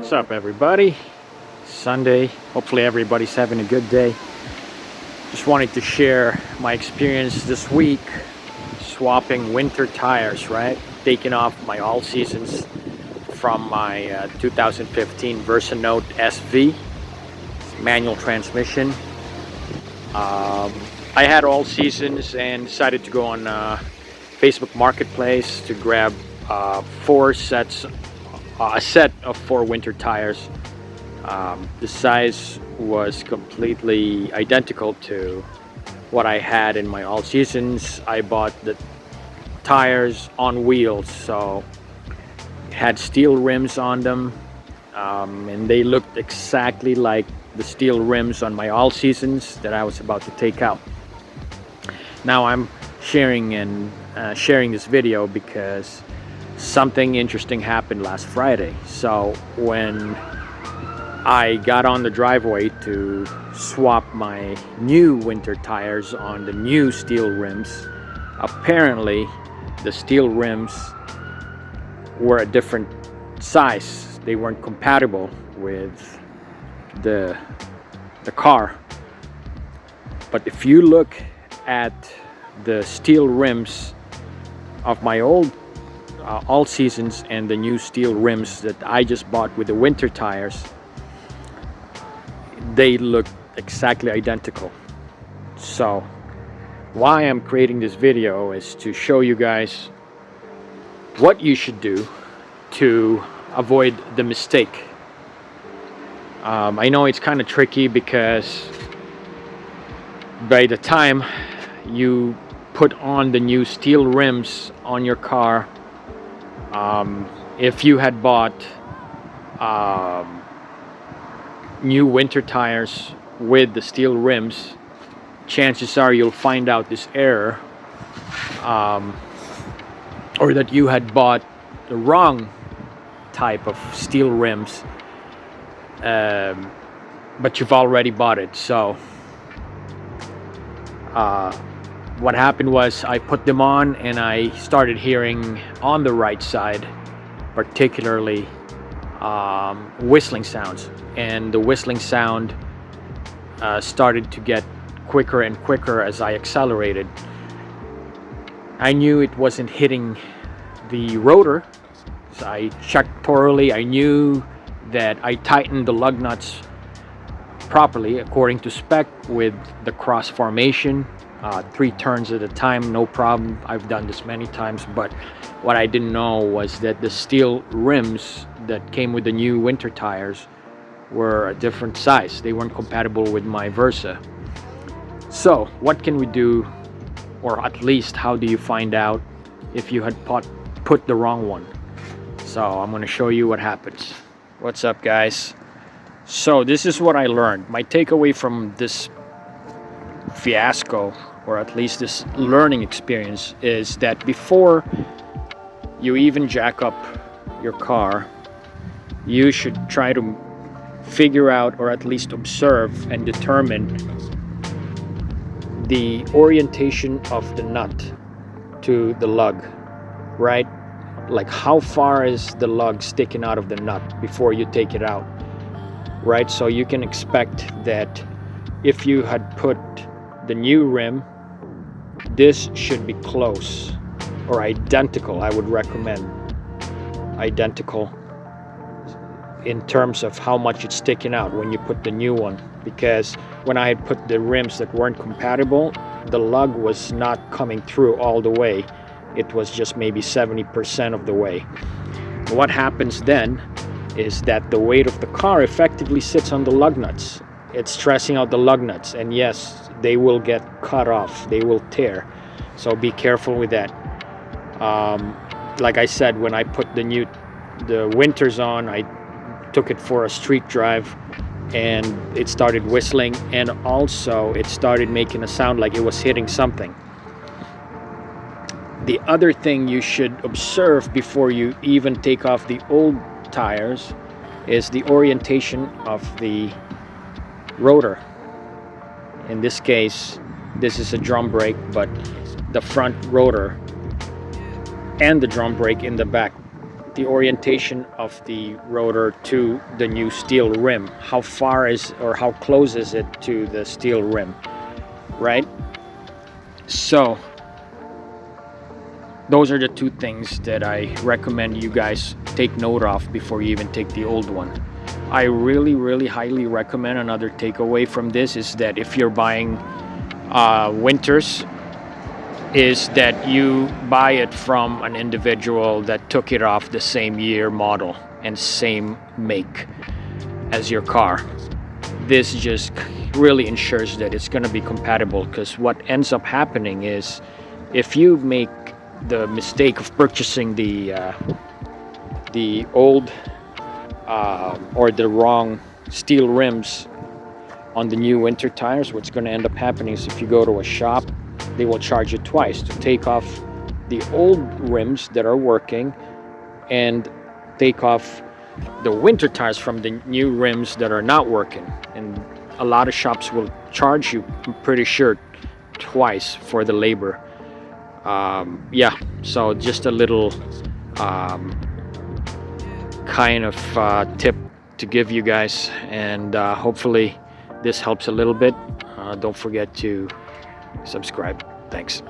What's up, everybody? Sunday. Hopefully everybody's having a good day. Just wanted to share my experience this week swapping winter tires, right? Taking off my all seasons from my 2015 Versanote SV manual transmission. I had all seasons and decided to go on Facebook Marketplace to grab a set of 4 winter tires. The size was completely identical to what I had in my all seasons. I bought the tires on wheels, so it had steel rims on them, and they looked exactly like the steel rims on my all seasons that I was about to take out. Now I'm sharing this video because something interesting happened last Friday. So when I got on the driveway to swap my new winter tires on the new steel rims, apparently the steel rims were a different size. They weren't compatible with the car. But if you look at the steel rims of my old all seasons and the new steel rims that I just bought with the winter tires, they look exactly identical. So why I'm creating this video is to show you guys what you should do to avoid the mistake. I know it's kind of tricky because by the time you put on the new steel rims on your car, if you had bought new winter tires with the steel rims, chances are you'll find out this error, or that you had bought the wrong type of steel rims, but you've already bought it. So what happened was I put them on and I started hearing on the right side particularly whistling sounds, and the whistling sound started to get quicker and quicker as I accelerated. I knew it wasn't hitting the rotor, so I checked thoroughly. I knew that I tightened the lug nuts properly according to spec with the cross formation, 3 turns at a time, no problem. I've done this many times, but what I didn't know was that the steel rims that came with the new winter tires were a different size. They weren't compatible with my Versa. So what can we do, or at least how do you find out if you had put the wrong one? So I'm going to show you what happens. What's up, guys? So this is what I learned. My takeaway from this fiasco, or at least this learning experience, is that before you even jack up your car, you should try to figure out, or at least observe and determine the orientation of the nut to the lug, right? Like how far is the lug sticking out of the nut before you take it out, right? So you can expect that if you had put the new rim, this should be close or identical. I would recommend identical in terms of how much it's sticking out when you put the new one, because when I had put the rims that weren't compatible, the lug was not coming through all the way. It was just maybe 70% of the way. What happens then is that the weight of the car effectively sits on the lug nuts. It's stressing out the lug nuts, and yes, they will get cut off, they will tear, so be careful with that. Like I said, when I put the winters on, I took it for a street drive and it started whistling, and also it started making a sound like it was hitting something. The other thing you should observe before you even take off the old tires is the orientation of the rotor. In this case, this is a drum brake, but the front rotor and the drum brake in the back the orientation of the rotor to the new steel rim. How far is, or how close is it to the steel rim, right? So those are the two things that I recommend you guys take note of before you even take the old one. I really highly recommend, another takeaway from this is that if you're buying winters, is that you buy it from an individual that took it off the same year model and same make as your car. This just really ensures that it's going to be compatible, because what ends up happening is if you make the mistake of purchasing the old or the wrong steel rims on the new winter tires, what's going to end up happening is if you go to a shop, they will charge you twice to take off the old rims that are working and take off the winter tires from the new rims that are not working. And a lot of shops will charge you, I'm pretty sure, twice for the labor. Yeah, so just a little kind of tip to give you guys, and hopefully this helps a little bit. Don't forget to subscribe. Thanks.